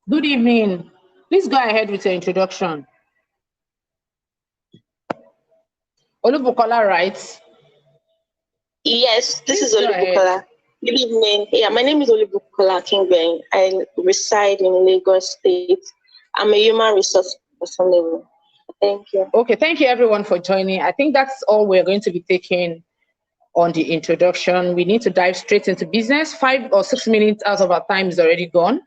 Good evening. Please go ahead with your introduction. Olubukola, right? Yes, this Please is go ahead. Olubukola. Good evening. Yeah, my name is Olubukola Kingben. I reside in Lagos State. I'm a human resource person. Thank you. Okay, thank you everyone for joining. I think that's all we're going to be taking on the introduction. We need to dive straight into business. 5 or 6 minutes out of our time is already gone.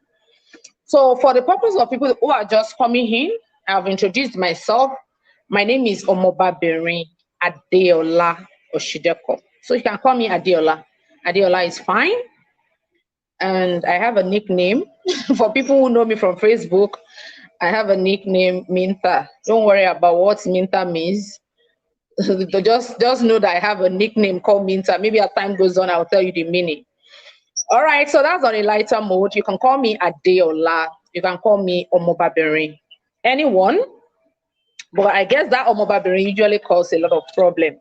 So for the purpose of people who are just coming in, I've introduced myself. My name is Omoba Berin Adeola Oshideko. So you can call me Adeola. Adeola is fine. And I have a nickname. For people who know me from Facebook, I have a nickname, Minta. Don't worry about what Minta means. just know that I have a nickname called Minta. Maybe as time goes on, I'll tell you the meaning. All right, so that's on a lighter mode. You can call me Adeola. You can call me Omobaberin. Anyone. But I guess that Omobaberin usually causes a lot of problem.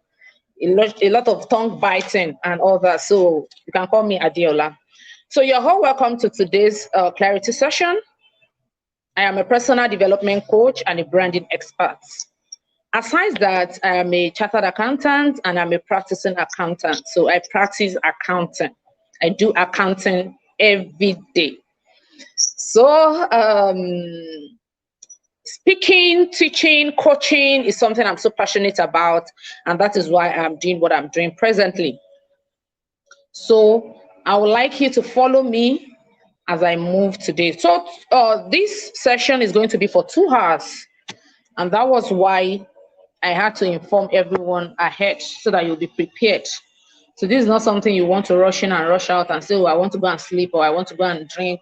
A lot of tongue biting and all that. So you can call me Adeola. So you're all welcome to today's clarity session. I am a personal development coach and a branding expert. Aside that, I am a chartered accountant and I'm a practicing accountant. So I practice accounting. I do accounting every day. So speaking, teaching, coaching is something I'm so passionate about, and that is why I'm doing what I'm doing presently. So I would like you to follow me as I move today. So this session is going to be for 2 hours, and that was why I had to inform everyone ahead so that you'll be prepared. So this is not something you want to rush in and rush out and say, oh, I want to go and sleep, or I want to go and drink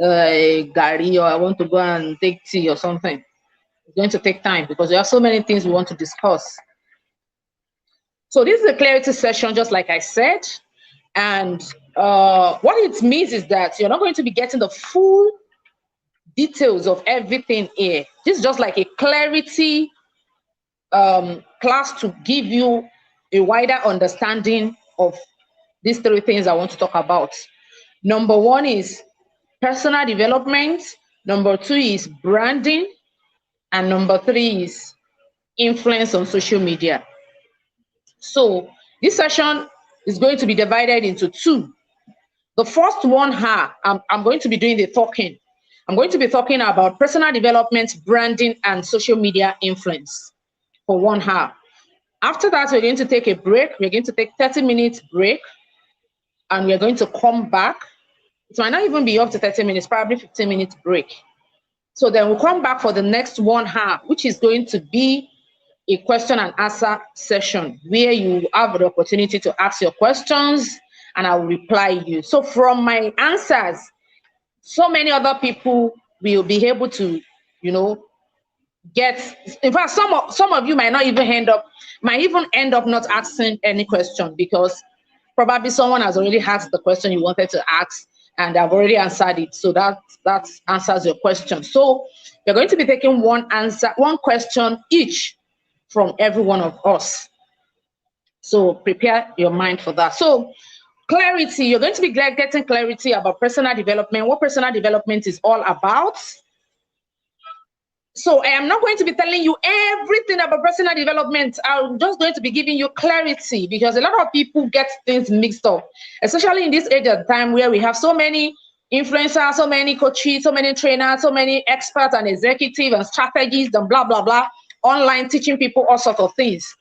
gari, or I want to go and take tea or something. It's going to take time because there are so many things we want to discuss. So this is a clarity session, just like I said. And what it means is that you're not going to be getting the full details of everything here. This is just like a clarity class to give you a wider understanding of these 3 things I want to talk about. Number 1 is personal development. Number 2 is branding. And number 3 is influence on social media. So this session is going to be divided into 2. The first 1 hour, I'm going to be doing the talking. I'm going to be talking about personal development, branding, and social media influence for 1 hour. After that, we're going to take a break. We're going to take 30 minutes break, and we're going to come back. It might not even be up to 30 minutes, probably 15 minutes break. So then we'll come back for the next 1 hour, which is going to be a question and answer session where you have the opportunity to ask your questions and I will reply you. So from my answers, so many other people will be able to, get, in fact, some of you might even end up not asking any question because probably someone has already asked the question you wanted to ask and I've already answered it. So that answers your question. So we're going to be taking one question each from every one of us. So prepare your mind for that. So clarity, you're going to be getting clarity about personal development, what personal development is all about. So I am not going to be telling you everything about personal development. I'm just going to be giving you clarity because a lot of people get things mixed up, especially in this age of time where we have so many influencers, so many coaches, so many trainers, so many experts and executives and strategists and blah, blah, blah, online teaching people all sorts of things.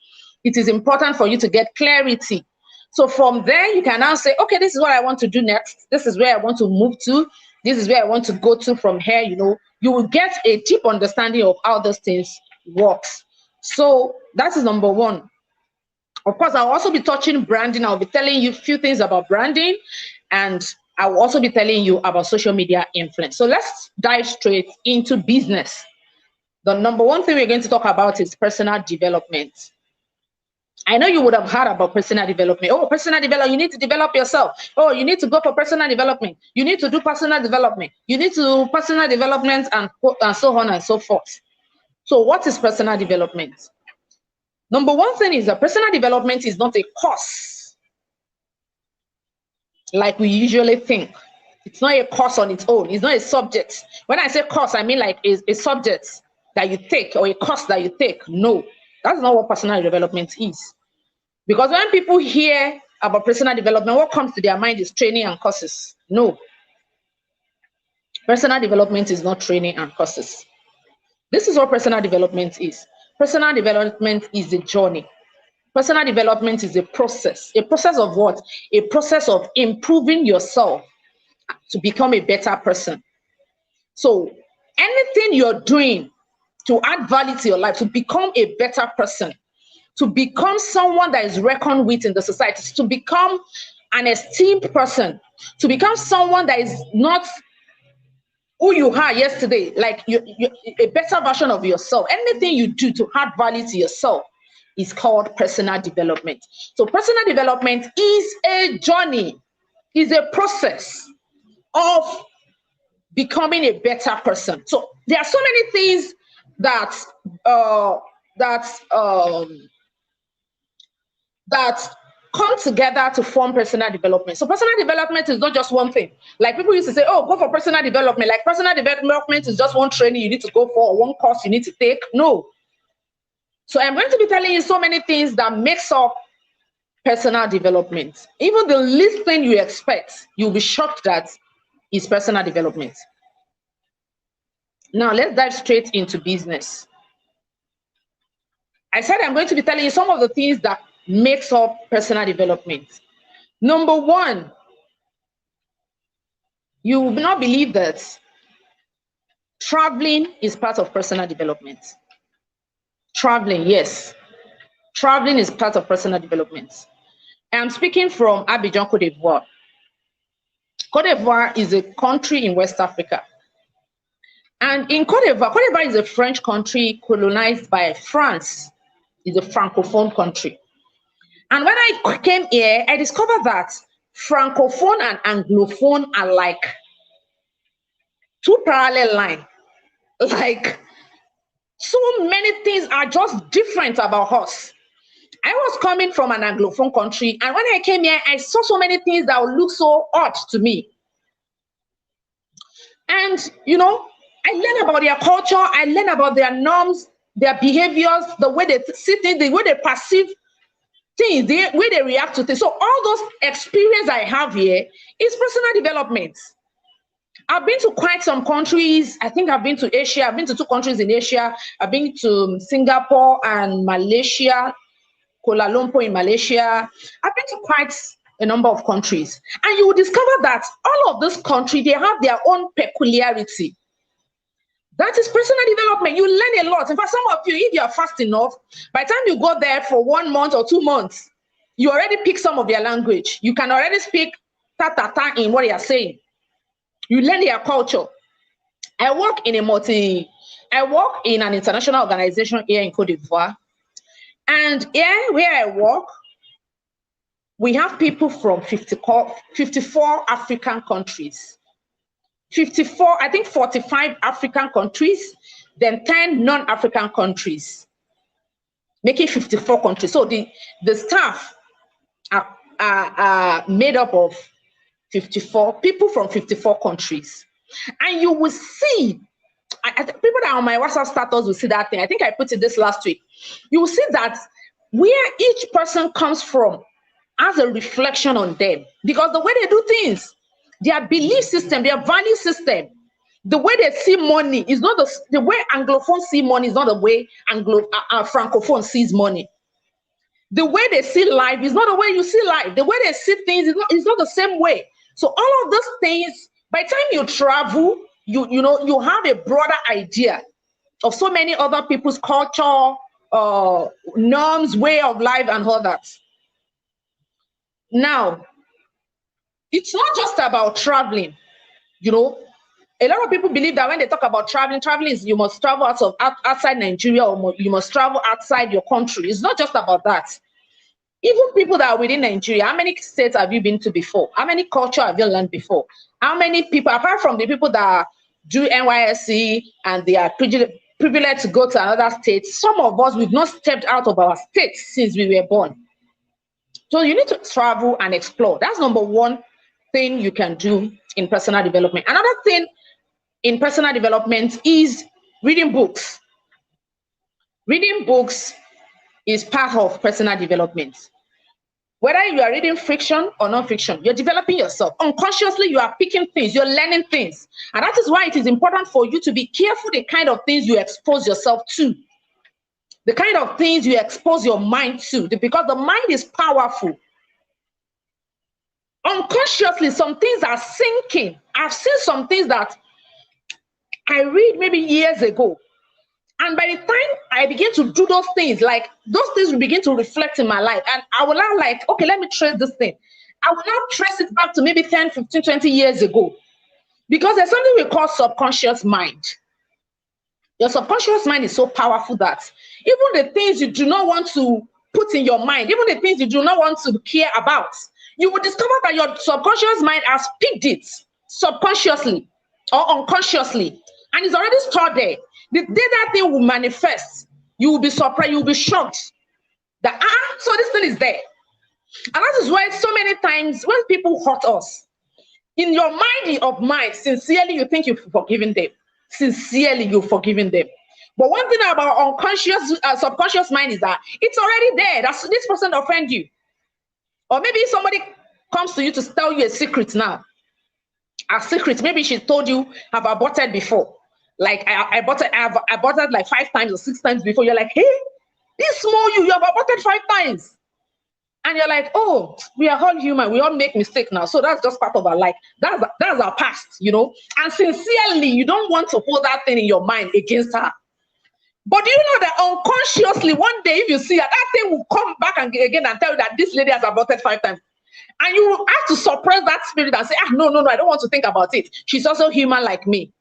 It is important for you to get clarity. So from there, you can now say, okay, this is what I want to do next. This is where I want to move to. This is where I want to go to from here. You will get a deep understanding of how those things works. So that is number 1. Of course, I'll also be touching branding. I'll be telling you a few things about branding, and I will also be telling you about social media influence. So let's dive straight into business. The number 1 thing we're going to talk about is personal development. I know you would have heard about personal development. Oh, personal development, you need to develop yourself. Oh, you need to go for personal development. You need to do personal development. You need to do personal development and so on and so forth. So what is personal development? Number 1 thing is that personal development is not a course like we usually think. It's not a course on its own. It's not a subject. When I say course, I mean like a subject that you take or a course that you take. No, that's not what personal development is. Because when people hear about personal development, what comes to their mind is training and courses. No. Personal development is not training and courses. This is what personal development is. Personal development is a journey. Personal development is a process. A process of what? A process of improving yourself to become a better person. So anything you're doing to add value to your life, to become a better person, to become someone that is reckoned with in the society, to become an esteemed person, to become someone that is not who you are yesterday, like a better version of yourself. Anything you do to add value to yourself is called personal development. So personal development is a journey, is a process of becoming a better person. So there are so many things that come together to form personal development. So personal development is not just one thing. Like people used to say, oh, go for personal development. Like personal development is just one training you need to go for, or one course you need to take. No. So I'm going to be telling you so many things that makes up personal development. Even the least thing you expect, you'll be shocked that is personal development. Now let's dive straight into business. I said I'm going to be telling you some of the things that makes up personal development. Number one, you will not believe that traveling is part of personal development. Traveling, yes. Traveling is part of personal development. I'm speaking from Abidjan, Cote d'Ivoire. Cote d'Ivoire is a country in West Africa. And in Cote d'Ivoire is a French country colonized by France. It's a Francophone country. And when I came here, I discovered that Francophone and Anglophone are like two parallel lines. Like, so many things are just different about us. I was coming from an Anglophone country, and when I came here, I saw so many things that would look so odd to me. And, you know, I learned about their culture, I learned about their norms, their behaviors, the way they see things, the way they perceive things, the way they react to things. So all those experience I have here is personal development. I've been to quite some countries. I think I've been to Asia. I've been to 2 countries in Asia. I've been to Singapore and Malaysia, Kuala Lumpur in Malaysia. I've been to quite a number of countries. And you will discover that all of this country, they have their own peculiarity. That is personal development. You learn a lot. In fact, some of you, if you are fast enough, by the time you go there for 1 month or 2 months, you already pick some of their language. You can already speak ta-ta-ta in what they are saying. You learn their culture. I work in an international organization here in Cote d'Ivoire. And here where I work, we have people from 54 African countries. 54, I think 45 African countries, then 10 non-African countries, making 54 countries. So the staff are made up of 54 people from 54 countries. And you will see, people that are on my WhatsApp status will see that thing. I think I put it this last week. You will see that where each person comes from has a reflection on them, because the way they do things, their belief system, their value system, the way they see money is not the way Anglophone see money is not the way Francophone sees money. The way they see life is not the way you see life. The way they see things is not the same way. So all of those things, by the time you travel, you have a broader idea of so many other people's culture, norms, way of life, and all that. Now, it's not just about traveling. You know, a lot of people believe that when they talk about traveling is you must travel outside Nigeria, or you must travel outside your country. It's not just about that. Even people that are within Nigeria, how many states have you been to before? How many culture have you learned before? How many people, apart from the people that do NYSC and they are privileged to go to another state, some of us, we've not stepped out of our state since we were born. So you need to travel and explore. That's number one thing you can do in personal development. Another thing in personal development is reading books. Reading books is part of personal development. Whether you are reading fiction or non-fiction, you're developing yourself. Unconsciously, you are picking things, you're learning things. And that is why it is important for you to be careful the kind of things you expose yourself to. The kind of things you expose your mind to, because the mind is powerful. Unconsciously, some things are sinking. I've seen some things that I read maybe years ago. And by the time I begin to do those things, like those things will begin to reflect in my life. And I will now like, okay, let me trace this thing. I will now trace it back to maybe 10, 15, 20 years ago. Because there's something we call subconscious mind. Your subconscious mind is so powerful that even the things you do not want to put in your mind, even the things you do not want to care about, you will discover that your subconscious mind has picked it subconsciously or unconsciously, and it's already stored there. The day that thing will manifest, you will be surprised, you will be shocked that, so this thing is there. And that is why so many times when people hurt us, in your mind of mind, sincerely, you think you've forgiven them. Sincerely, you've forgiven them. But one thing about unconscious, subconscious mind is that it's already there. That's this person offend you. Or maybe somebody comes to you to tell you a secret now. A secret. Maybe she told you, have aborted before. Like I aborted like 5 times or 6 times before. You're like, hey, this small you have aborted 5 times. And you're like, oh, we are all human. We all make mistakes now. So that's just part of our life. That's our past, you know. And sincerely, you don't want to hold that thing in your mind against her. But do you know that unconsciously, one day, if you see her, that thing will come back again and tell you that this lady has aborted 5 times. And you will have to suppress that spirit and say, no, I don't want to think about it. She's also human like me.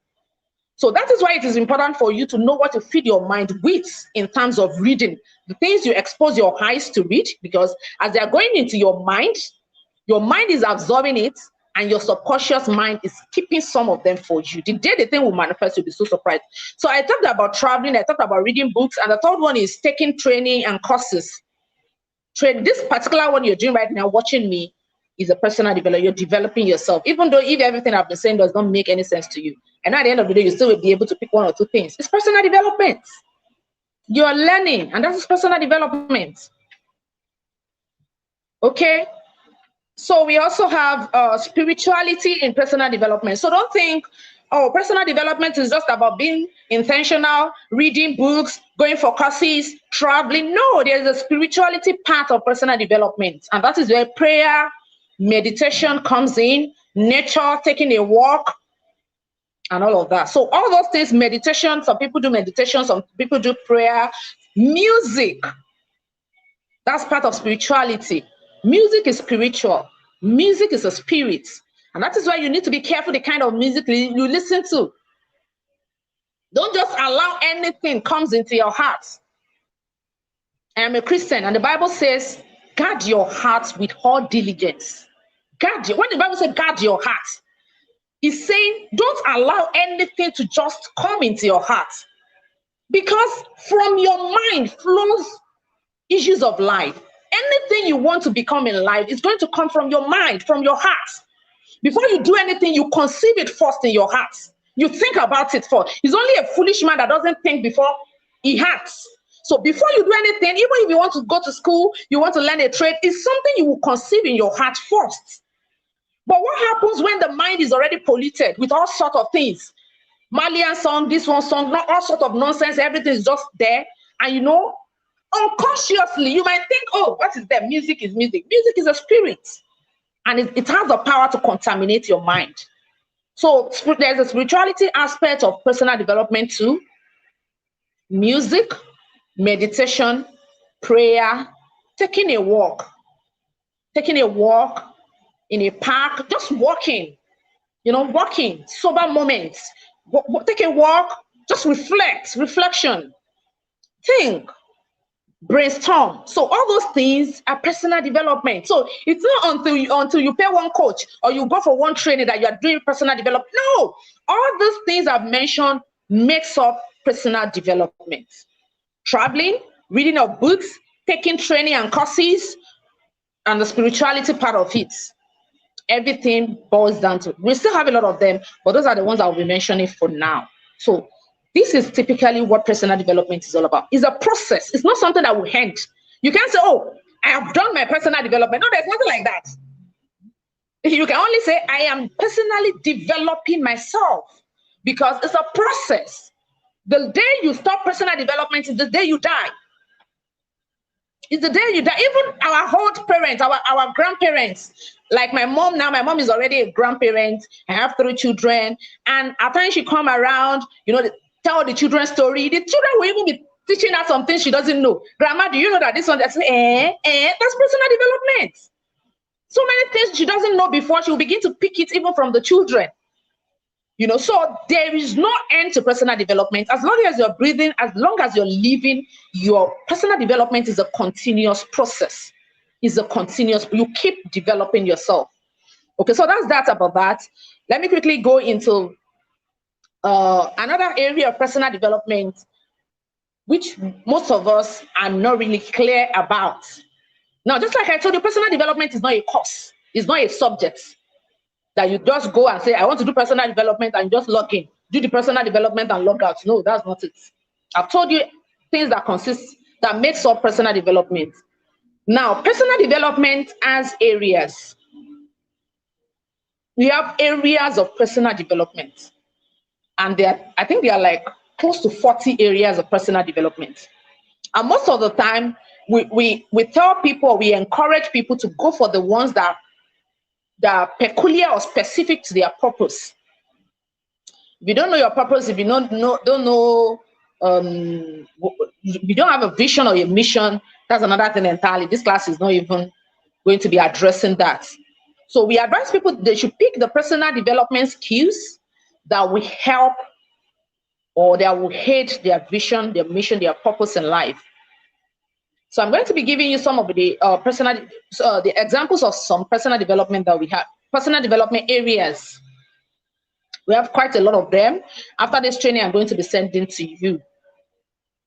So that is why it is important for you to know what to feed your mind with in terms of reading. The things you expose your eyes to read, because as they are going into your mind is absorbing it, and your subconscious mind is keeping some of them for you. The day the thing will manifest, you'll be so surprised. So I talked about traveling, I talked about reading books, and the third one is taking training and courses. This particular one you're doing right now, watching me, is a personal development. You're developing yourself, even though if everything I've been saying does not make any sense to you. And at the end of the day, you still will be able to pick 1 or 2 things. It's personal development. You're learning, and that is personal development. Okay? So we also have spirituality in personal development. So don't think, oh, personal development is just about being intentional, reading books, going for courses, traveling. No, there's a spirituality part of personal development. And that is where prayer, meditation comes in, nature, taking a walk, and all of that. So all those things, meditation, some people do meditation, some people do prayer, music, that's part of spirituality. Music is spiritual. Music is a spirit. And that is why you need to be careful the kind of music you listen to. Don't just allow anything comes into your heart. I am a Christian, and the Bible says, guard your heart with all diligence. When the Bible says guard your heart, it's saying don't allow anything to just come into your heart. Because from your mind flows issues of life. Anything you want to become in life is going to come from your mind, from your heart. Before you do anything, you conceive it first in your heart. You think about it first. It's only a foolish man that doesn't think before he acts. So before you do anything, even if you want to go to school, you want to learn a trade, it's something you will conceive in your heart first. But what happens when the mind is already polluted with all sorts of things? Malian song, this one song, not all sorts of nonsense, everything is just there. And you know, unconsciously, you might think, oh, what is that? Music is music. Music is a spirit. And it has the power to contaminate your mind. So there's a spirituality aspect of personal development too. Music, meditation, prayer, taking a walk in a park, just walking, walking, sober moments. Take a walk, just reflection, think, brainstorm. So all those things are personal development. So it's not until you pay one coach or you go for one training that you are doing personal development. No, all those things I've mentioned makes up personal development. Traveling, reading of books, taking training and courses, and the spirituality part of it. Everything boils down to, we still have a lot of them, but those are the ones I'll be mentioning for now. So this is typically what personal development is all about. It's a process. It's not something that will end. You can't say, oh, I have done my personal development. No, there's nothing like that. You can only say, I am personally developing myself, because it's a process. The day you stop personal development is the day you die. It's the day you die. Even our old parents, our grandparents, like my mom now, my mom is already a grandparent. I have 3 children. And at times she come around, tell the children story. The children will even be teaching her something she doesn't know. Grandma, do you know that this one? That's that's personal development. So many things she doesn't know before, she will begin to pick it even from the children. So there is no end to personal development. As long as you're breathing, as long as you're living, your personal development is a continuous process. You keep developing yourself. Okay, so that's that about that. Let me quickly go into another area of personal development, which most of us are not really clear about. Now, just like I told you, personal development is not a course. It's not a subject that you just go and say, I want to do personal development, and just log in, do the personal development and log out. No, that's not it. I've told you things that makes up personal development. Now, personal development has areas. We have areas of personal development. And I think there are like close to 40 areas of personal development. And most of the time, we tell people, we encourage people to go for the ones that are peculiar or specific to their purpose. If you don't know your purpose, if you don't know, if you don't have a vision or a mission, that's another thing entirely. This class is not even going to be addressing that. So we advise people they should pick the personal development skills that will help, or that will aid their vision, their mission, their purpose in life. So I'm going to be giving you some of the the examples of some personal development that we have. Personal development areas. We have quite a lot of them. After this training, I'm going to be sending to you,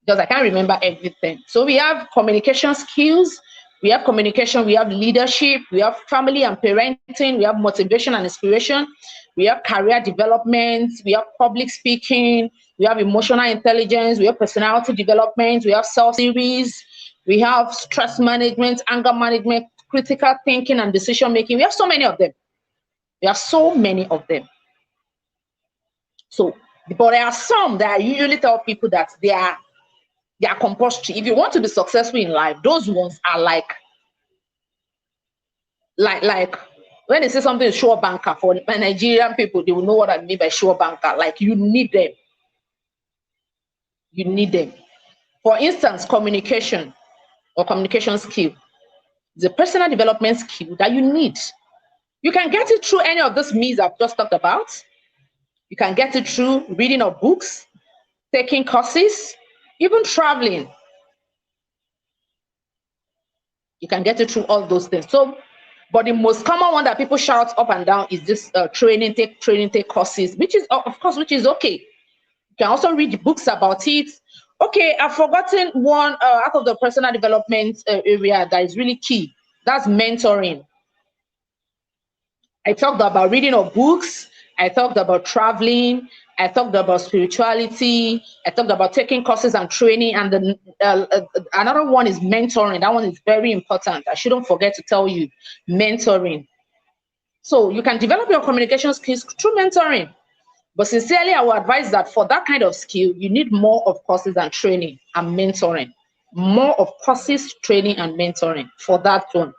because I can't remember everything. So we have communication skills, we have communication, we have leadership, we have family and parenting, we have motivation and inspiration, we have career development, we have public speaking, we have emotional intelligence, we have personality development, we have self-series, we have stress management, anger management, critical thinking and decision making. We have so many of them. We have so many of them. So, but there are some that I usually tell people that they are compulsory. If you want to be successful in life, those ones are like when they say something is sure banker, for Nigerian people, they will know what I mean by sure banker. Like, you need them. You need them. For instance, communication or communication skill is a personal development skill that you need. You can get it through any of those means I've just talked about. You can get it through reading of books, taking courses, even traveling. You can get it through all those things. So, but the most common one that people shout up and down is this take courses, which is, of course, which is okay. You can also read books about it. Okay, I've forgotten one out of the personal development area that is really key. That's mentoring. I talked about reading of books. I talked about traveling. I talked about spirituality. I talked about taking courses and training. And then another one is mentoring. That one is very important. I shouldn't forget to tell you, mentoring. So you can develop your communication skills through mentoring. But sincerely, I would advise that for that kind of skill, you need more of courses and training and mentoring. More of courses, training, and mentoring for that one.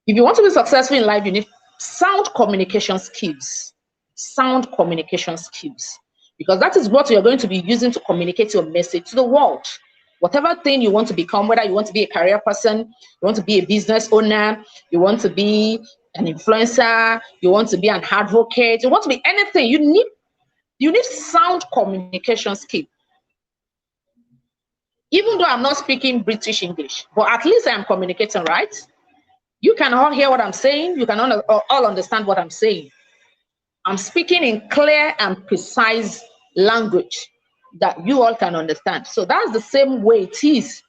If you want to be successful in life, you need sound communication skills. Sound communication skills. Because that is what you're going to be using to communicate your message to the world. Whatever thing you want to become, whether you want to be a career person, you want to be a business owner, you want to be an influencer, you want to be an advocate, you want to be anything, you need sound communication skill. Even though I'm not speaking British English, but at least I'm communicating, right? You can all hear what I'm saying. You can all understand what I'm saying. I'm speaking in clear and precise language that you all can understand. So that's the same way it is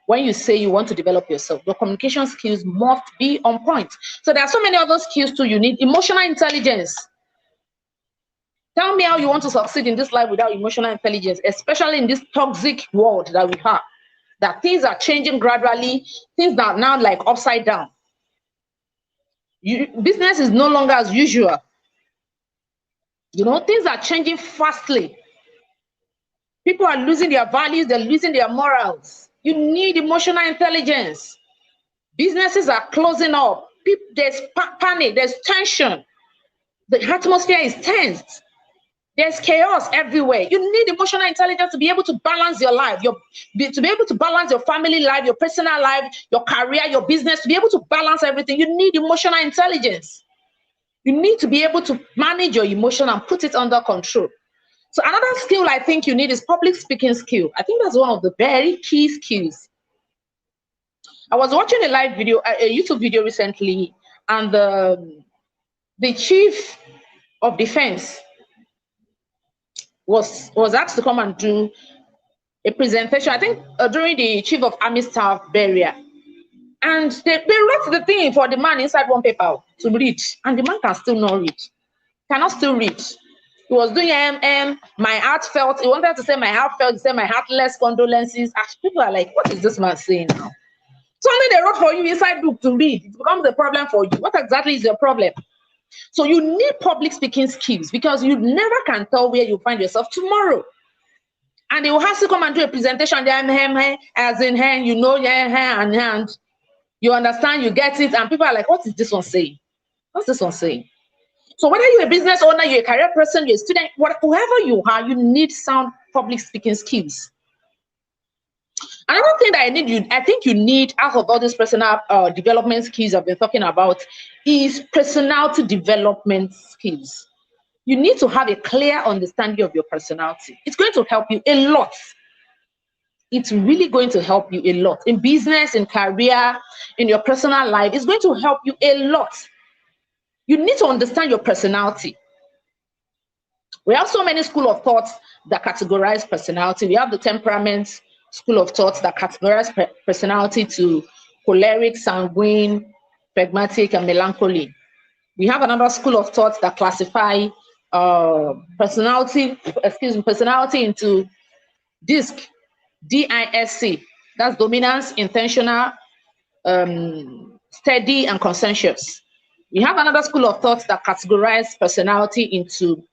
when you say you want to develop yourself, your communication skills must be on point. So there are so many other skills too. You need emotional intelligence. Tell me how you want to succeed in this life without emotional intelligence, especially in this toxic world that we have, that things are changing gradually, things that are now like upside down. Business is no longer as usual. You know, things are changing fastly. People are losing their values, they're losing their morals. You need emotional intelligence. Businesses are closing up. There's panic, there's tension. The atmosphere is tense. There's chaos everywhere. You need emotional intelligence to be able to balance your life, to be able to balance your family life, your personal life, your career, your business, to be able to balance everything. You need emotional intelligence. You need to be able to manage your emotion and put it under control. So another skill I think you need is public speaking skill. I think that's one of the very key skills. I was watching a live video, a YouTube video recently, and the chief of defense was asked to come and do a presentation, I think during the chief of army staff burial. And they wrote the thing for the man inside one paper to read, and the man can still not read, cannot still read. He was doing my heartfelt, he wanted to say my heartfelt, he said my heartless condolences. People are like, what is this man saying now? Something they wrote for you inside book to read, it becomes a problem for you. What exactly is your problem? So you need public speaking skills, because you never can tell where you find yourself tomorrow. And they will have to come and do a presentation, as in hand, you know, and you understand, you get it, and people are like, what is this one saying? What's this one saying? So whether you're a business owner, you're a career person, you're a student, whoever you are, you need sound public speaking skills. Another thing that I think you need out of all these personal development skills I've been talking about is personality development skills. You need to have a clear understanding of your personality. It's going to help you a lot. It's really going to help you a lot in business, in career, in your personal life. It's going to help you a lot. You need to understand your personality. We have so many schools of thoughts that categorize personality. We have the temperament school of thoughts that categorize personality to choleric, sanguine, phlegmatic, and melancholy. We have another school of thoughts that classify personality into DISC, D-I-S-C. That's dominance, intentional, steady, and conscientious. We have another school of thoughts that categorize personality into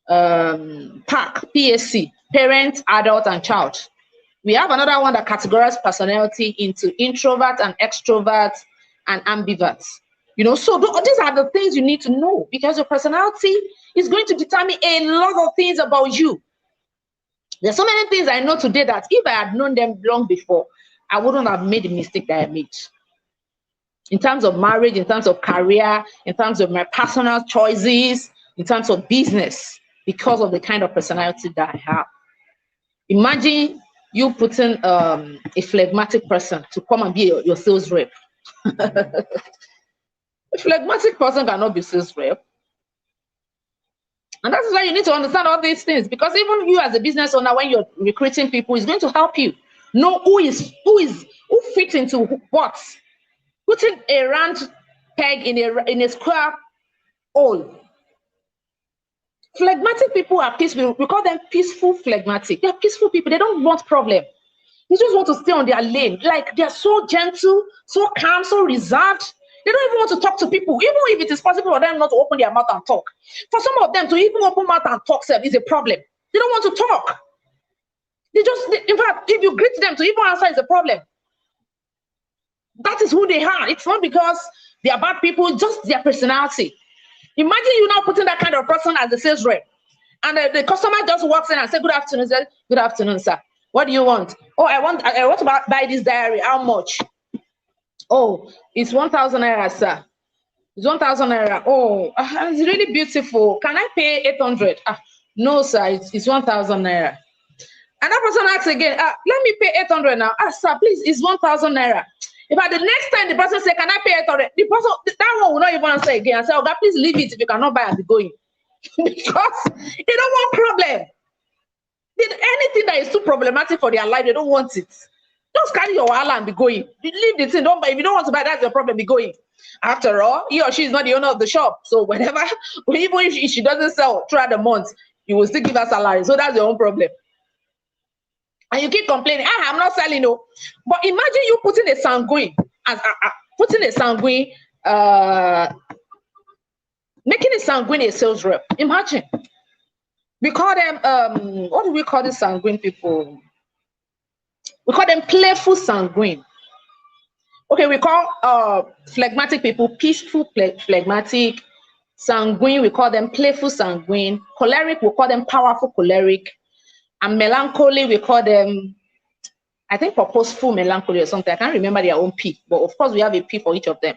PAC, PAC, parent, adult, and child. We have another one that categorizes personality into introvert and extrovert and ambivert. You know, so these are the things you need to know, because your personality is going to determine a lot of things about you. There's so many things I know today that if I had known them long before, I wouldn't have made the mistake that I made. In terms of marriage, in terms of career, in terms of my personal choices, in terms of business, because of the kind of personality that I have. Imagine you putting a phlegmatic person to come and be your sales rep. A phlegmatic person cannot be sales rep. And that's why you need to understand all these things, because even you as a business owner, when you're recruiting people, it's going to help you know who fits into what. Putting a round peg in a square hole. Phlegmatic people are peaceful. We call them peaceful phlegmatic. They're peaceful people. They don't want problem. They just want to stay on their lane. Like, they're so gentle, so calm, so reserved. They don't even want to talk to people, even if it is possible for them not to open their mouth and talk. For some of them to even open mouth and talk is a problem. They don't want to talk. In fact, if you greet them to even answer is a problem. That is who they are. It's not because they are bad people, just their personality. Imagine you now putting that kind of person as a sales rep, and the customer just walks in and says, "Good afternoon, sir. Good afternoon, sir. What do you want? Oh, I want to buy this diary. How much? Oh, it's 1,000 naira, sir. It's 1,000 naira. Oh, it's really beautiful. Can I pay 800? No, sir. It's 1,000 naira. And that person asks again, let me pay 800 now. Sir, please, it's 1,000 naira. If the next time the person say, can I pay 800? The person, that one will not even answer again and say, oh God, please leave it if you cannot buy and be going. Because they don't want problem. Anything that is too problematic for their life, they don't want it. Just carry your wallet and be going. You leave the thing. Don't buy. If you don't want to buy, that's your problem. Be going. After all, he or she is not the owner of the shop. So whenever, even if she doesn't sell throughout the month, you will still give her salary. So that's your own problem. And you keep complaining, I'm not selling, no. But imagine you putting a sanguine, making a sanguine a sales rep. Imagine. We call them, what do we call the sanguine people? We call them playful sanguine. Okay, we call phlegmatic people peaceful phlegmatic. Sanguine, we call them playful sanguine. Choleric, we call them powerful choleric. And melancholy, we call them, I think, purposeful melancholy or something. I can't remember their own P, but of course we have a P for each of them.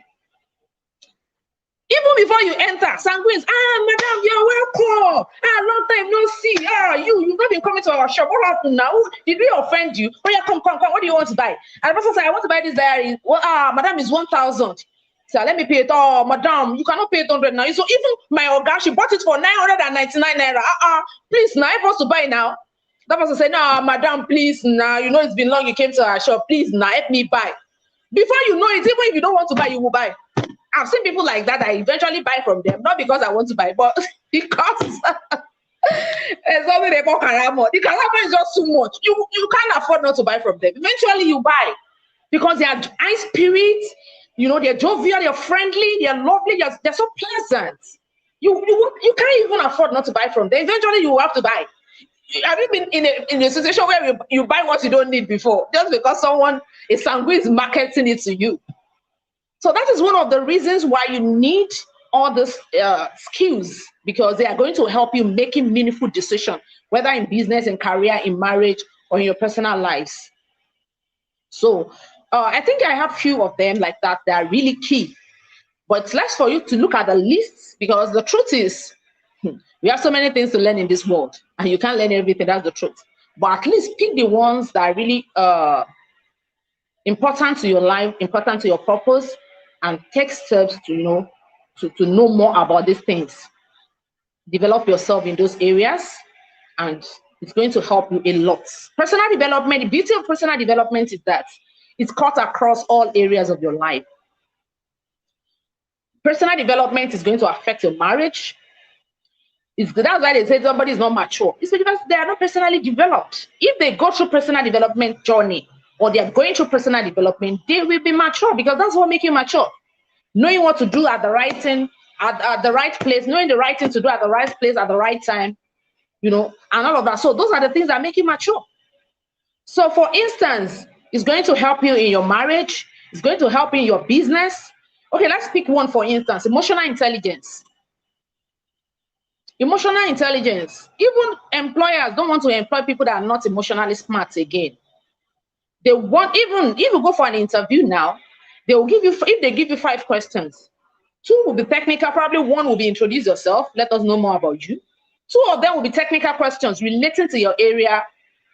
Even before you enter, sanguines, madam, you're welcome. Long time no see. You've not been coming to our shop. What happened now? Did we offend you? Oh yeah, come. What do you want to buy? And the person said, I want to buy this diary. Well, madam, is 1,000. So let me pay it. Oh, madam, you cannot pay it 100 now. So even my oga, she bought it for 999 naira. Please, now help us to buy now. That person said, no, madam, please, now, you know it's been long you came to our shop. Please, now, help me buy. Before you know it, even if you don't want to buy, you will buy. I've seen people like that. I eventually buy from them, not because I want to buy, but because it's something they call karamo. The karamo is just too much. You can't afford not to buy from them. Eventually, you buy because they are high spirits. You know, they're jovial, they're friendly, they're lovely, they're so pleasant. You can't even afford not to buy from them. Eventually, you will have to buy. Have you been in a situation where you buy what you don't need before just because someone is sanguine is marketing it to you? So that is one of the reasons why you need all these skills, because they are going to help you making meaningful decisions, whether in business, in career, in marriage, or in your personal lives. So I think I have a few of them like that that are really key. But it's less for you to look at the lists, because the truth is, we have so many things to learn in this world, and you can't learn everything. That's the truth. But at least pick the ones that are really important to your life, important to your purpose, and take steps to know more about these things. Develop yourself in those areas, and it's going to help you a lot. Personal development, the beauty of personal development is that it's cut across all areas of your life. Personal development is going to affect your marriage. That's why they say somebody is not mature. It's because they are not personally developed. If they go through personal development journey, or they are going through personal development, they will be mature, because that's what makes you mature. Knowing what to do at the right thing, at the right place, knowing the right thing to do at the right place at the right time, and all of that. So those are the things that make you mature. So for instance, it's going to help you in your marriage. It's going to help you in your business. Okay, let's pick one for instance, emotional intelligence. Emotional intelligence. Even employers don't want to employ people that are not emotionally smart again. They want, even if you go for an interview now, they will give you, if they give you 5 questions, 2 will be technical, probably 1 will be introduce yourself, let us know more about you. 2 of them will be technical questions relating to your area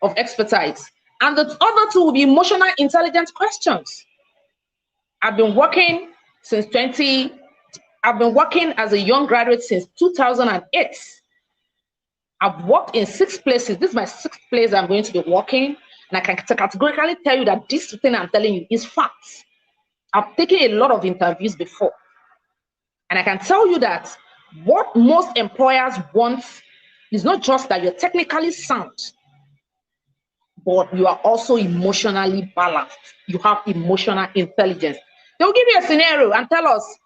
of expertise. And the other 2 will be emotional intelligence questions. I've been working as a young graduate since 2008. I've worked in 6 places. This is my 6th place I'm going to be working. And I can categorically tell you that this thing I'm telling you is facts. I've taken a lot of interviews before. And I can tell you that what most employers want is not just that you're technically sound, but you are also emotionally balanced. You have emotional intelligence. They'll give you a scenario and tell us,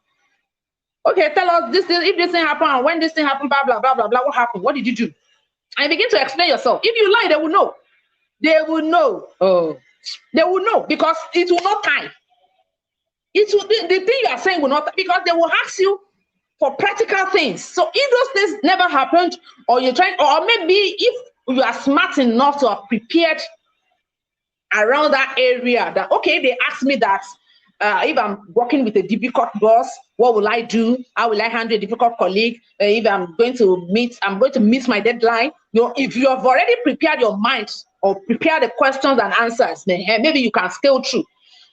okay, tell us this thing, if this thing happened, and when this thing happened, blah, blah, blah, blah, blah, what happened? What did you do? And begin to explain yourself. If you lie, they will know. They will know. Oh, they will know, because it will not tie. It will, the thing you are saying will not, because they will ask you for practical things. So if those things never happened, or you're trying, or maybe if you are smart enough to have prepared around that area, that okay, they asked me that if I'm working with a difficult boss, what will I do? How will I handle a difficult colleague? If I'm going to miss my deadline. If you have already prepared your mind or prepared the questions and answers, then maybe you can scale through.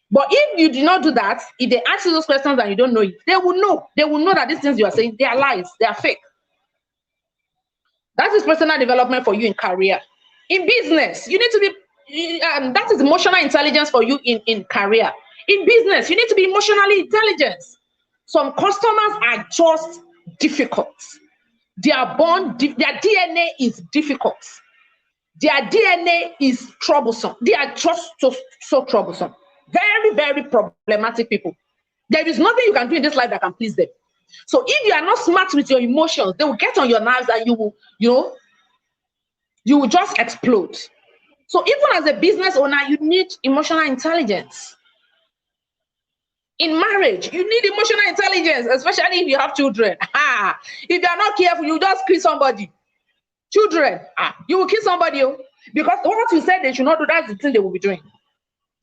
But if you do not do that, if they ask you those questions and you don't know it, they will know. They will know that these things you are saying, they are lies, they are fake. That is personal development for you in career. In business, you need to be and that is emotional intelligence for you in career. In business, you need to be emotionally intelligent. Some customers are just difficult. They are born, their DNA is difficult. Their DNA is troublesome. They are just so troublesome. Very, very problematic people. There is nothing you can do in this life that can please them. So if you are not smart with your emotions, they will get on your nerves and you will just explode. So even as a business owner, you need emotional intelligence. In marriage, you need emotional intelligence, especially if you have children. If you are not careful, you just kill somebody. Children, you will kill somebody, because what you said they should not do, that's the thing they will be doing.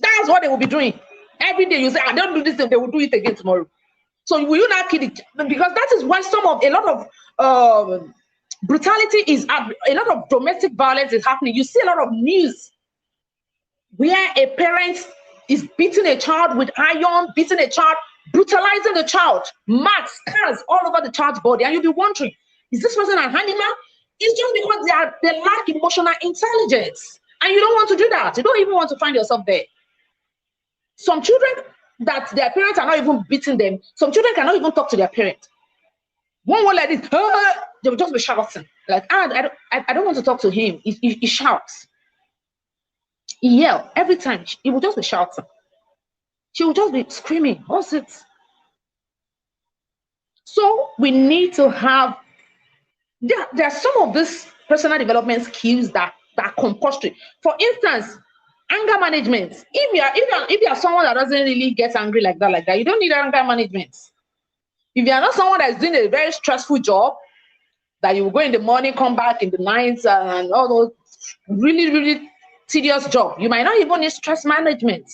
That's what they will be doing. Every day you say, I don't do this thing, they will do it again tomorrow. So will you not kill it? Because that is why a lot of brutality is, a lot of domestic violence is happening. You see a lot of news where a parent is beating a child with iron, beating a child, brutalizing the child, marks, scars all over the child's body, and you'll be wondering, is this person an animal? It's just because they lack emotional intelligence, and you don't want to do that. You don't even want to find yourself there. Some children that their parents are not even beating them, some children cannot even talk to their parent. One word like this, they will just be shouting. Like, I don't want to talk to him. He shouts. He yells every time. He will just be shouting. She will just be screaming. What's it? So we need to have, there are some of these personal development skills that are compulsory. For instance, anger management. If you are someone that doesn't really get angry like that, you don't need anger management. If you are not someone that is doing a very stressful job, that you will go in the morning, come back in the night, and all those really, really tedious job, you might not even need stress management.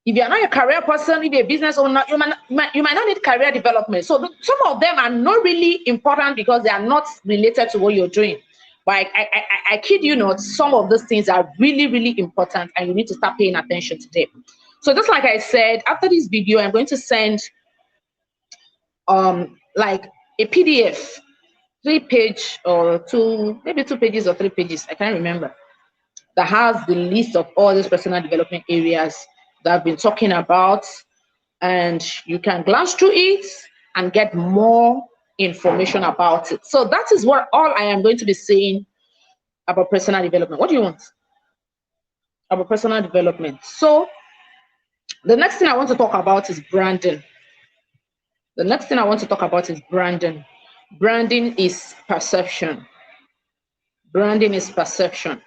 If you are not a career person, if you're a business owner, you might not need career development. So some of them are not really important because they are not related to what you're doing. But I kid you not, some of those things are really, really important, and you need to start paying attention to them. So just like I said, after this video, I'm going to send like a PDF, 3-page or maybe 2 pages or 3 pages, I can't remember, that has the list of all these personal development areas that I've been talking about, and you can glance through it and get more information about it. So that is what all I am going to be saying about personal development. What do you want about personal development? So the next thing I want to talk about is branding. The next thing I want to talk about is branding. Branding is perception. Branding is perception.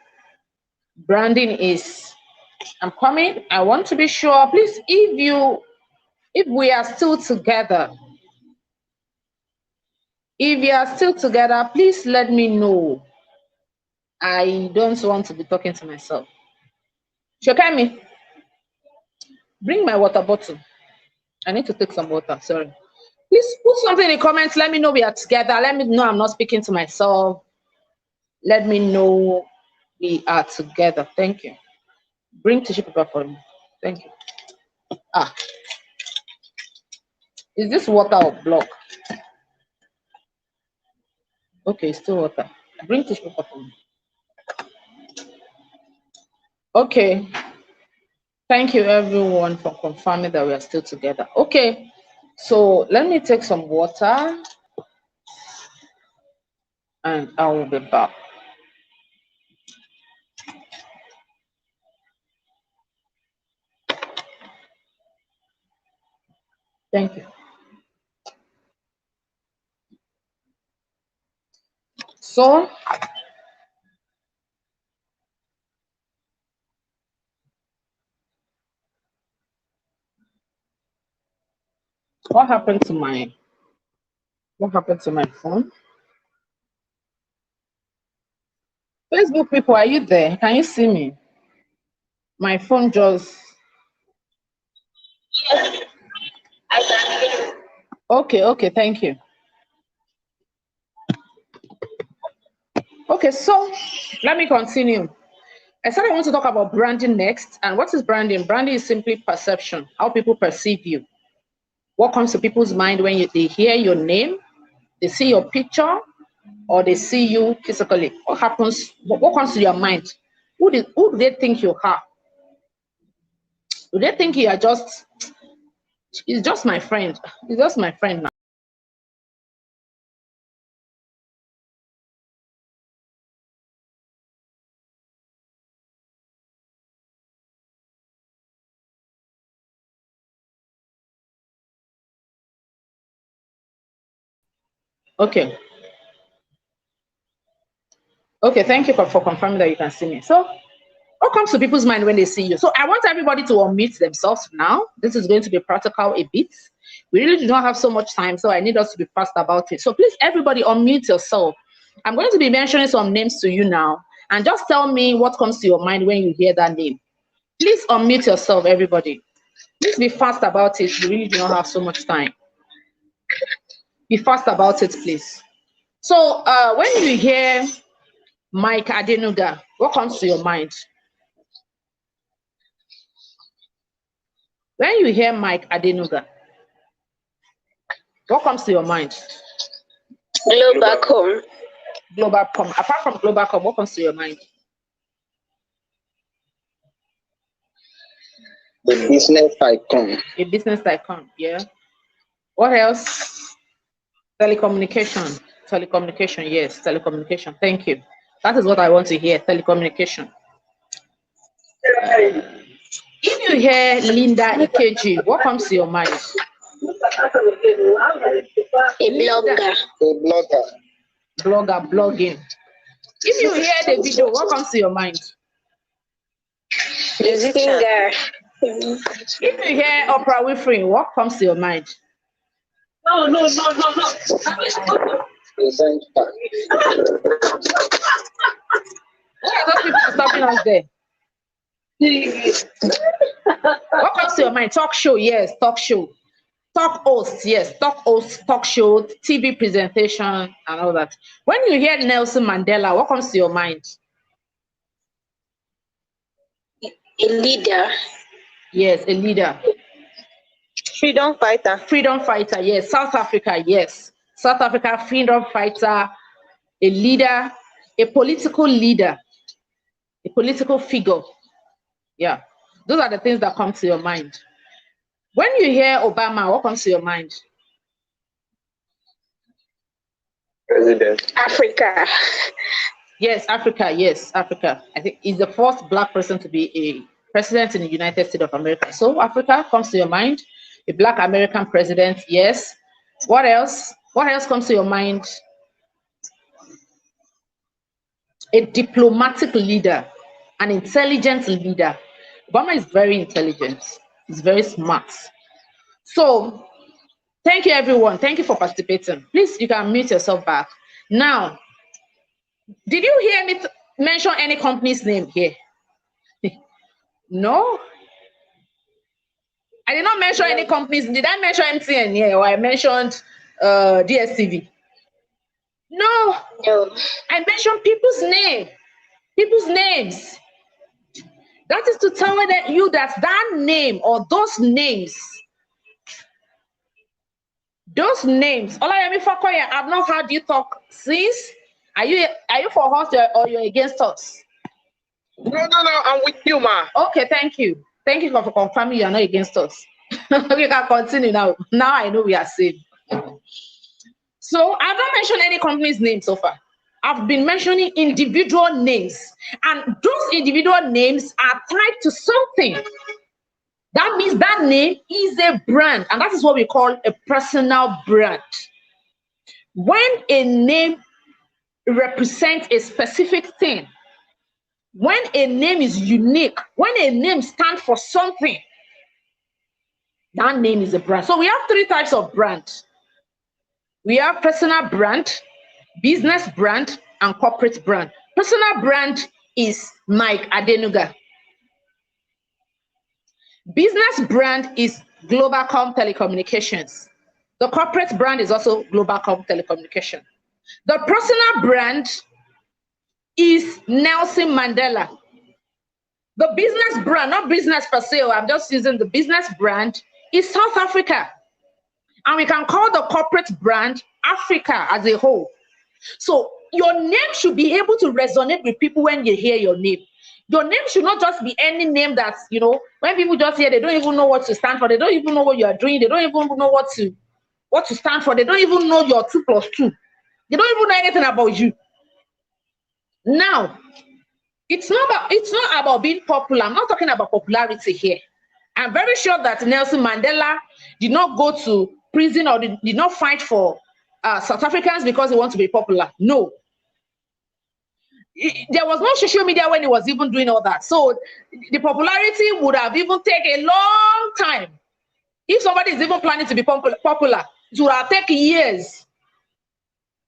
Branding is, I'm coming. I want to be sure, please, if we are still together, please let me know. I don't want to be talking to myself. Shokami, bring my water bottle. I need to take some water, sorry. Please put something in the comments. Let me know we are together. Let me know I'm not speaking to myself. Let me know we are together. Thank you. Bring tissue paper for me. Thank you. Is this water or block? Okay, it's still water. Bring tissue paper for me. Okay. Thank you everyone for confirming that we are still together. Okay, so let me take some water and I will be back. Thank you. So what happened to my phone? Facebook people, are you there? Can you see me? My phone just... Yes, I can hear you. Okay, thank you. Okay, so let me continue. I said I want to talk about branding next. And what is branding? Branding is simply perception, how people perceive you. What comes to people's mind when they hear your name, they see your picture, or they see you physically? What happens? What comes to your mind Who do they think you are? Do they think you are just, he's just my friend. He's just my friend now. Okay. Okay, thank you for confirming that you can see me. So what comes to people's mind when they see you? So I want everybody to unmute themselves now. This is going to be practical a bit. We really do not have so much time, so I need us to be fast about it. So please, everybody, unmute yourself. I'm going to be mentioning some names to you now, and just tell me what comes to your mind when you hear that name. Please unmute yourself, everybody. Please be fast about it. We really do not have so much time. Be fast about it, please. So when you hear Mike Adenuga, what comes to your mind? When you hear Mike Adenuga, what comes to your mind? Globacom. Globacom. Apart from Globacom, what comes to your mind? A business icon. A business icon, yeah. What else? Telecommunication. Telecommunication, yes, telecommunication. Thank you. That is what I want to hear, telecommunication. If you hear Linda Ikeji, what comes to your mind? A blogger. A blogger. Blogger, blogging. If you hear the video, what comes to your mind? A singer. If you hear Oprah Winfrey, what comes to your mind? A center. Why are those people stopping us there? What comes to your mind? Talk show, yes, talk show. Talk host, yes, talk host, talk show, TV presentation, and all that. When you hear Nelson Mandela, what comes to your mind? A leader. Yes, a leader. Freedom fighter. Freedom fighter, yes. South Africa, yes. South Africa, freedom fighter, a leader, a political leader, a political figure. Yeah, those are the things that come to your mind. When you hear Obama, what comes to your mind? President. Africa. Yes, Africa, yes, Africa. I think he's the first Black person to be a president in the United States of America. So Africa comes to your mind. A Black American president, yes. What else? What else comes to your mind? A diplomatic leader, an intelligent leader. Obama is very intelligent. He's very smart. So thank you, everyone. Thank you for participating. Please, you can mute yourself back. Now, did you hear me mention any company's name here? No? I did not mention any companies. Did I mention MTN here or I mentioned DSTV? No. No. I mentioned people's name. People's names. That is to tell you that that name or those names, Olayemi Fakoya, I've not heard you talk since. Are you for us or you're against us? No, I'm with you, ma. Okay, thank you. Thank you for confirming you are not against us. We can continue now. Now I know we are safe. So I've not mentioned any company's name so far. I've been mentioning individual names, and those individual names are tied to something. That means that name is a brand, and that is what we call a personal brand. When a name represents a specific thing, when a name is unique, when a name stands for something, that name is a brand. So we have three types of brand. We have personal brand, business brand, and corporate brand. Personal brand is Mike Adenuga. Business brand is Globacom Telecommunications. The corporate brand is also Globacom Telecommunication. The personal brand is Nelson Mandela. The business brand, not business per se, I'm just using the business brand, is South Africa. And we can call the corporate brand Africa as a whole. So your name should be able to resonate with people when you hear your name. Your name should not just be any name that's, you know, when people just hear, they don't even know what to stand for. They don't even know what you are doing. They don't even know what to stand for. They don't even know your 2 plus 2. They don't even know anything about you. Now, it's not about being popular. I'm not talking about popularity here. I'm very sure that Nelson Mandela did not go to prison or did not fight for South Africans because he wants to be popular. No. There was no social media when he was even doing all that. So the popularity would have even taken a long time. If somebody is even planning to be popular, it would have taken years.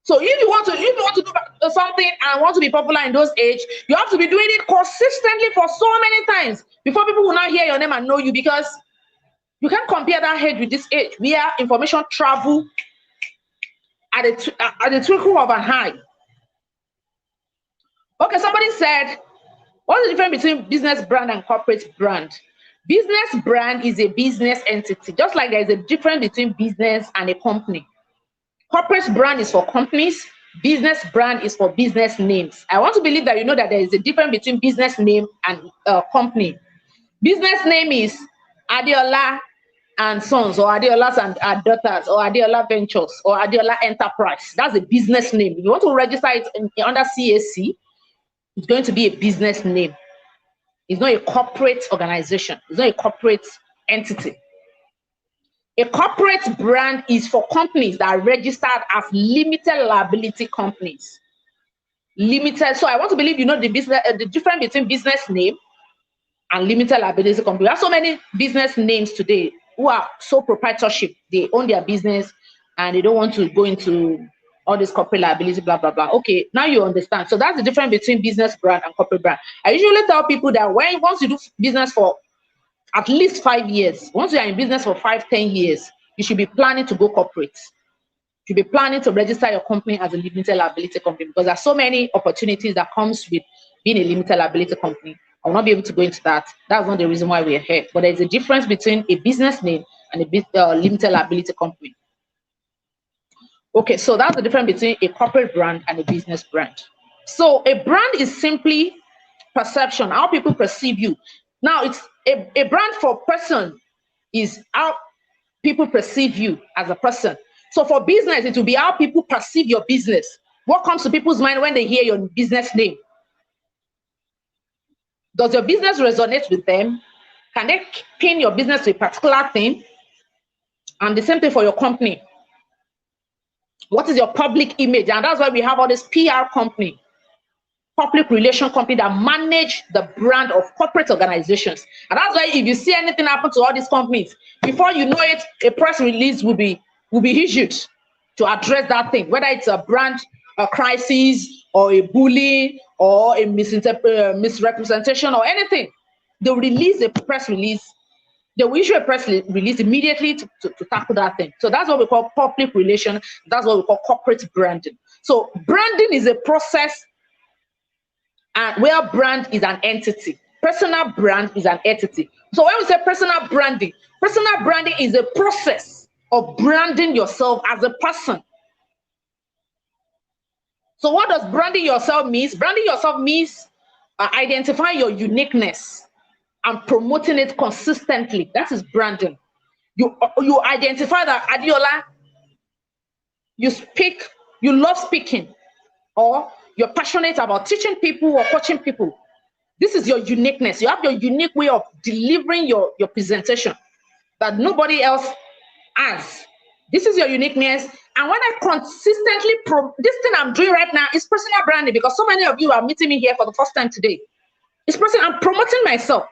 So if you want to do something and want to be popular in those age, you have to be doing it consistently for so many times before people will not hear your name and know you, because you can't compare that age with this age where information travel at the twinkle of an eye. Okay, somebody said, what's the difference between business brand and corporate brand? Business brand is a business entity, just like there is a difference between business and a company. Corporate brand is for companies. Business brand is for business names. I want to believe that you know that there is a difference between business name and company. Business name is Adeola and Sons, or Adeola's and Daughters, or Adeola Ventures, or Adeola Enterprise. That's a business name. If you want to register it under CAC, it's going to be a business name. It's not a corporate organization. It's not a corporate entity. A corporate brand is for companies that are registered as limited liability companies. Limited. So I want to believe you know the difference between business name and limited liability company. We have so many business names today who are sole proprietorship. They own their business and they don't want to go into all this corporate liability, blah, blah, blah. Okay, now you understand. So that's the difference between business brand and corporate brand. I usually tell people that once you do business for at least 5 years, once you are in business for 5-10 years, you should be planning to go corporate. You should be planning to register your company as a limited liability company, because there are so many opportunities that comes with being a limited liability company. I will not be able to go into that. That's not the reason why we are here. But there's a difference between a business name and a limited liability company. Okay, so that's the difference between a corporate brand and a business brand. So a brand is simply perception, how people perceive you. Now, it's a brand for person is how people perceive you as a person. So for business, it will be how people perceive your business. What comes to people's mind when they hear your business name? Does your business resonate with them? Can they pin your business to a particular thing? And the same thing for your company. What is your public image? And that's why we have all this PR company, public relation company that manage the brand of corporate organizations. And that's why if you see anything happen to all these companies, before you know it, a press release will be issued to address that thing, whether it's a brand crisis or a bullying or a misrepresentation or anything. They'll release a press release. They will issue a press release immediately to tackle that thing. So that's what we call public relation. That's what we call corporate branding. So branding is a process, and where brand is an entity. Personal brand is an entity. So when we say personal branding is a process of branding yourself as a person. So what does branding yourself mean? Branding yourself means identifying your uniqueness and promoting it consistently. That is branding. You identify that Adeola, you love speaking, or you're passionate about teaching people or coaching people. This is your uniqueness. You have your unique way of delivering your presentation that nobody else has. This is your uniqueness. And when I consistently this thing I'm doing right now is personal branding, because so many of you are meeting me here for the first time today. It's personal. I'm promoting myself.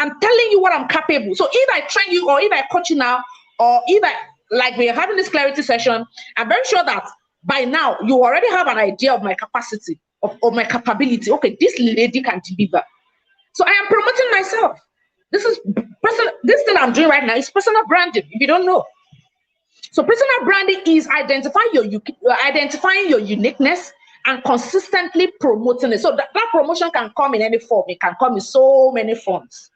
I'm telling you what I'm capable. So if I train you, or if I coach you now, or if like we're having this clarity session, I'm very sure that by now you already have an idea of my capacity, of my capability. Okay, this lady can deliver. So I am promoting myself. This thing I'm doing right now is personal branding, if you don't know. So personal branding is identifying your uniqueness and consistently promoting it. So that promotion can come in any form. It can come in so many forms.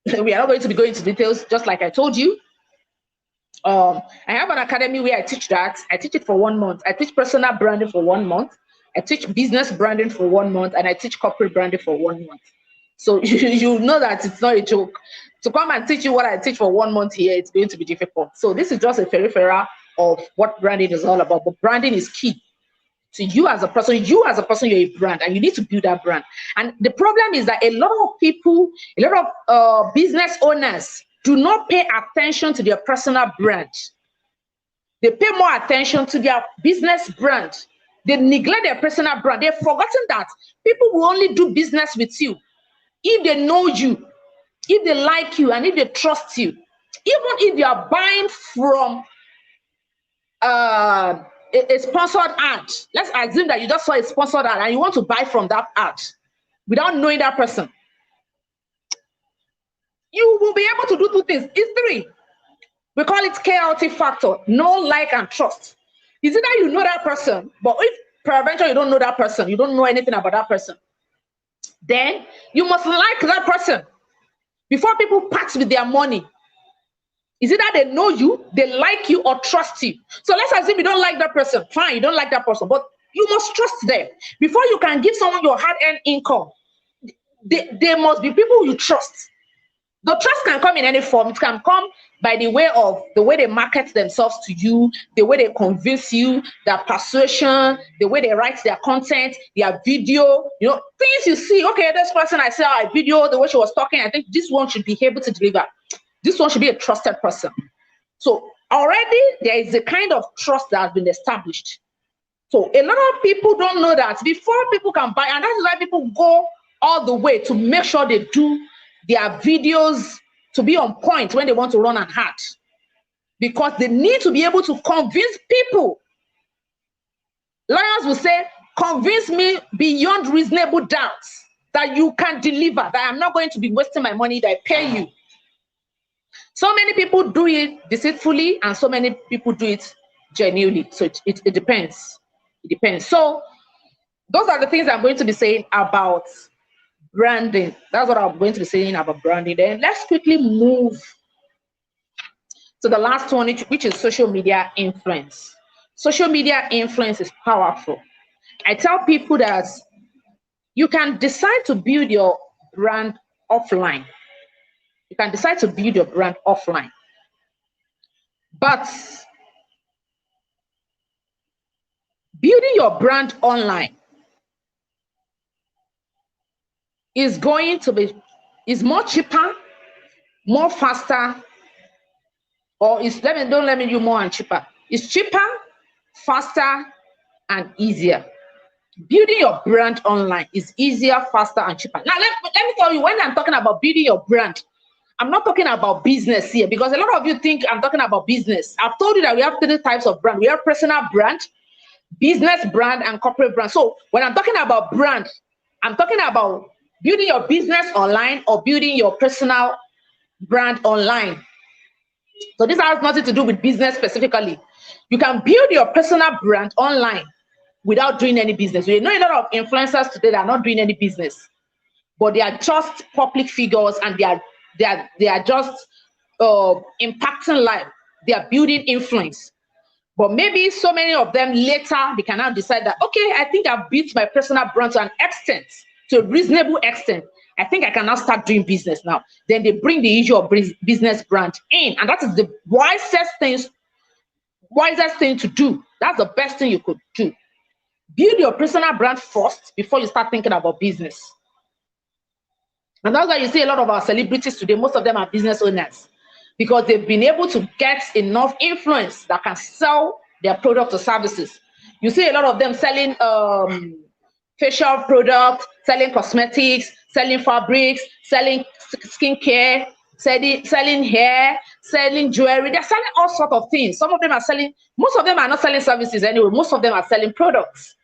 We are not going to be going into details, just like I told you. I have an academy where I teach that. I teach it for 1 month. I teach personal branding for 1 month. I teach business branding for 1 month, and I teach corporate branding for 1 month. So you know that it's not a joke. To come and teach you what I teach for 1 month here, it's going to be difficult. So this is just a peripheral of what branding is all about. But branding is key to you as a person. You as a person, you're a brand, and you need to build that brand. And the problem is that a lot of people, a lot of business owners do not pay attention to their personal brand. They pay more attention to their business brand. They neglect their personal brand. They've forgotten that people will only do business with you if they know you, if they like you, and if they trust you. Even if you are buying from a sponsored ad, let's assume that you just saw a sponsored ad and you want to buy from that ad without knowing that person. You will be able to do two things. It's three. We call it chaotic factor: know, like, and trust. Is it that you know that person, but if peradventure you don't know that person, you don't know anything about that person, then you must like that person before people part with their money. Is it that they know you, they like you, or trust you? So let's assume you don't like that person. Fine, you don't like that person, but you must trust them. Before you can give someone your hard-earned income, they must be people you trust. The trust can come in any form. It can come by the way they market themselves to you, the way they convince you, their persuasion, the way they write their content, their video, things you see. Okay, this person, I saw a video, the way she was talking, I think this one should be able to deliver. This one should be a trusted person. So already there is a kind of trust that has been established. So a lot of people don't know that before people can buy, and that is why people go all the way to make sure they do their videos to be on point when they want to run an ad, because they need to be able to convince people. Lawyers will say, convince me beyond reasonable doubts that you can deliver, that I'm not going to be wasting my money, that I pay you. So many people do it deceitfully, and so many people do it genuinely. So it depends. It depends. So those are the things I'm going to be saying about branding. That's what I'm going to be saying about branding. Then let's quickly move to the last one, which is social media influence. Social media influence is powerful. I tell people that you can decide to build your brand offline. You can decide to build your brand offline. But building your brand online is more cheaper, more faster, or don't let me do more and cheaper. It's cheaper, faster, and easier. Building your brand online is easier, faster, and cheaper. Now, let me tell you, when I'm talking about building your brand, I'm not talking about business here, because a lot of you think I'm talking about business. I've told you that we have 3 types of brand. We have personal brand, business brand, and corporate brand. So when I'm talking about brand, I'm talking about building your business online or building your personal brand online. So this has nothing to do with business specifically. You can build your personal brand online without doing any business. We know a lot of influencers today that are not doing any business, but they are just public figures, and they are just impacting life. They are building influence. But maybe so many of them later, they can now decide that, okay, I think I've built my personal brand to an extent, to a reasonable extent. I think I can now start doing business now. Then they bring the issue of business brand in, and that is the wisest thing to do. That's the best thing you could do. Build your personal brand first before you start thinking about business. And that's why you see a lot of our celebrities today, most of them are business owners, because they've been able to get enough influence that can sell their products or services. You see a lot of them selling facial products, selling cosmetics, selling fabrics, selling skincare, selling hair, selling jewelry. They're selling all sorts of things. Some of them are selling, most of them are not selling services anyway. Most of them are selling products.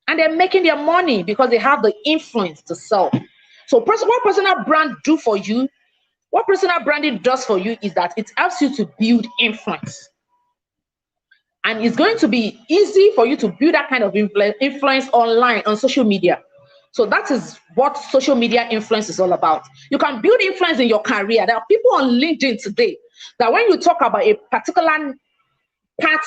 And they're making their money because they have the influence to sell. So what personal brand do for you, what personal branding does for you is that it helps you to build influence. And it's going to be easy for you to build that kind of influence online on social media. So that is what social media influence is all about. You can build influence in your career. There are people on LinkedIn today that when you talk about a particular part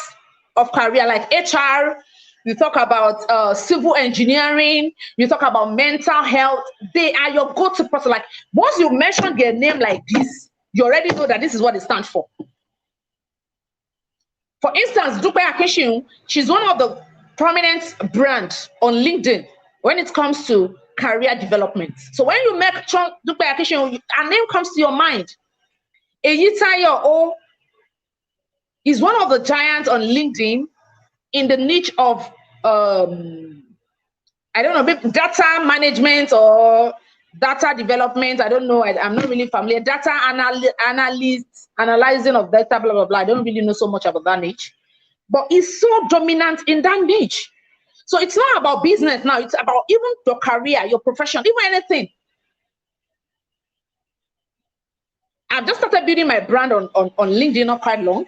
of career like HR, you talk about civil engineering, you talk about mental health. They are your go-to person. Like once you mention their name like this, you already know that this is what it stands for. For instance, Dupe Akishin, she's one of the prominent brands on LinkedIn when it comes to career development. So when you make Dupe Akishin, her name comes to your mind. Eyitayo O is one of the giants on LinkedIn in the niche of I don't know, maybe data management or data development. I don't know. I'm not really familiar. Data analyst, analyzing of data, blah, blah, blah. I don't really know so much about that niche. But it's so dominant in that niche. So it's not about business now. It's about even your career, your profession, even anything. I've just started building my brand on LinkedIn not quite long.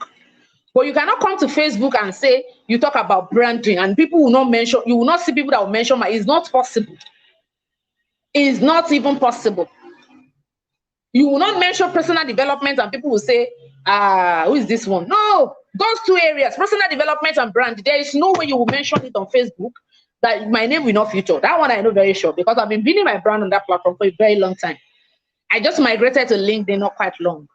But you cannot come to Facebook and say you talk about branding and people will not mention, you will not see people that will mention it's not possible. It's not even possible. You will not mention personal development and people will say, who is this one? No, those two areas, personal development and brand, there is no way you will mention it on Facebook that my name will not feature. That one I know very sure because I've been building my brand on that platform for a very long time. I just migrated to LinkedIn not quite long.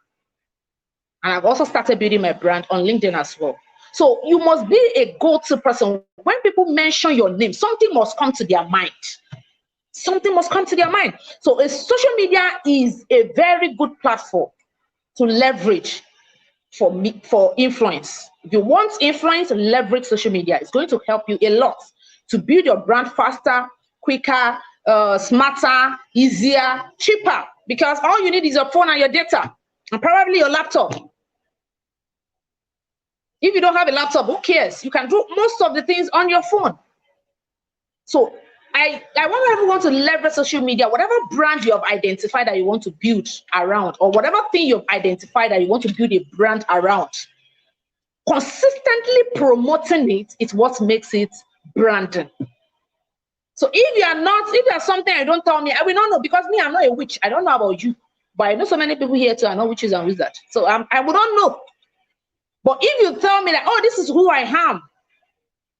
And I've also started building my brand on LinkedIn as well. So you must be a go-to person. When people mention your name, something must come to their mind. Something must come to their mind. So social media is a very good platform to leverage for influence. If you want influence, leverage social media. It's going to help you a lot to build your brand faster, quicker, smarter, easier, cheaper. Because all you need is your phone and your data, and probably your laptop. If you don't have a laptop, who cares? You can do most of the things on your phone. So I want everyone to leverage social media, whatever brand you have identified that you want to build around, or whatever thing you've identified that you want to build a brand around. Consistently promoting it is what makes it branding. So if there's something I don't tell me, I will not know because me, I'm not a witch. I don't know about you, but I know so many people here too are not witches and wizards. So I would not know. But if you tell me that, oh, this is who I am,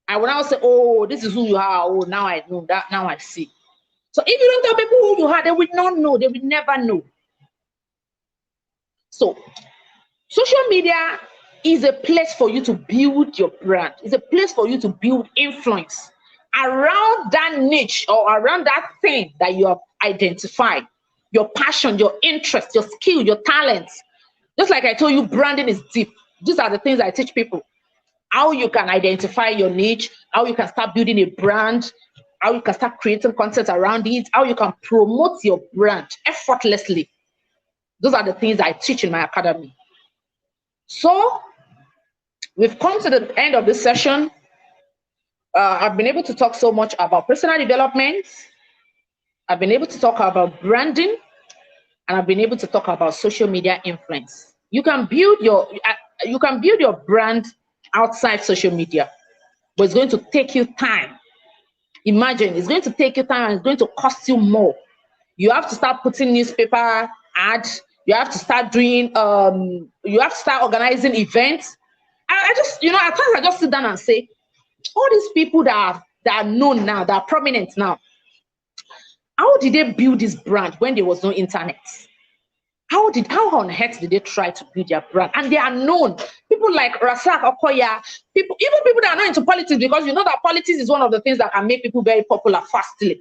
I will now say, oh, this is who you are. Oh, now I know that. Now I see. So if you don't tell people who you are, they will not know. They will never know. So social media is a place for you to build your brand. It's a place for you to build influence around that niche or around that thing that you have identified. Your passion, your interest, your skill, your talents. Just like I told you, branding is deep. These are the things I teach people. How you can identify your niche, how you can start building a brand, how you can start creating content around it, how you can promote your brand effortlessly. Those are the things I teach in my academy. So we've come to the end of this session. I've been able to talk so much about personal development. I've been able to talk about branding, and I've been able to talk about social media influence. You can build your brand outside social media, but it's going to take you time. Imagine, it's going to take you time and it's going to cost you more. You have to start putting newspaper ads. You have to start doing, you have to start organizing events. I just, at times I just sit down and say, all these people that are known now, that are prominent now, how did they build this brand when there was no internet? How on earth did they try to build their brand? And they are known. People like Rasak Okoya, even people that are not into politics, because you know that politics is one of the things that can make people very popular fastly.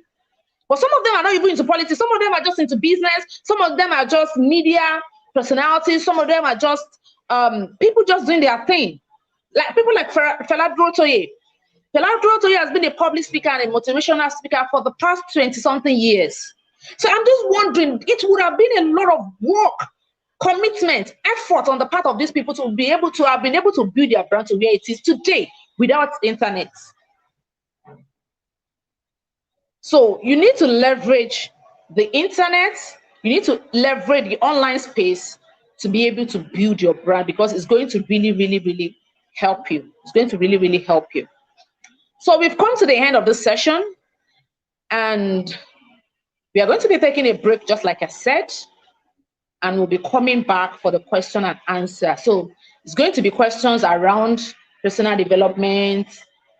But some of them are not even into politics. Some of them are just into business. Some of them are just media personalities. Some of them are just people just doing their thing. Like people like Fela Durotoye. Fela Durotoye has been a public speaker and a motivational speaker for the past 20-something years. So I'm just wondering, it would have been a lot of work, commitment, effort on the part of these people to have been able to build their brand to where it is today without internet. So you need to leverage the internet. You need to leverage the online space to be able to build your brand, because it's going to really, really, really help you. It's going to really, really help you. So we've come to the end of this session, and we are going to be taking a break, just like I said, and we'll be coming back for the question and answer. So it's going to be questions around personal development,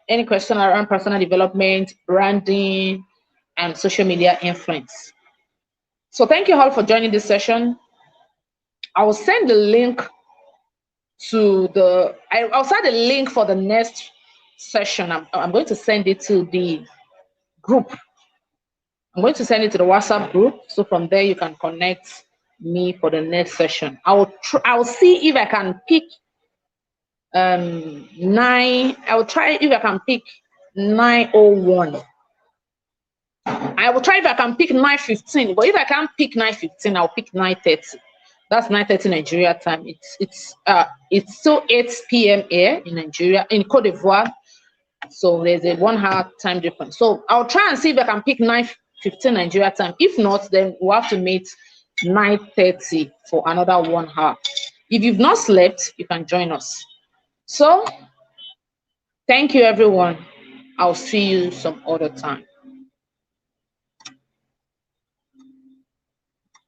any question around personal development, branding, and social media influence. So thank you all for joining this session. I will send the link to the, I'll send the link for the next session. I'm going to send it to the group. I'm going to send it to the WhatsApp group. So from there, you can connect me for the next session. I'll see if I can pick 9. I'll try if I can pick 9:01. I will try if I can pick 9:15, but if I can't pick 9:15, I'll pick 9:30. That's 9:30 Nigeria time. It's still 8 p.m. here in Nigeria, in Cote d'Ivoire. So there's a 1 hour time difference. So I'll try and see if I can pick 9:15 Nigeria time. If not, then we'll have to meet 9:30 for another 1 hour. If you've not slept, you can join us. So thank you, everyone. I'll see you some other time.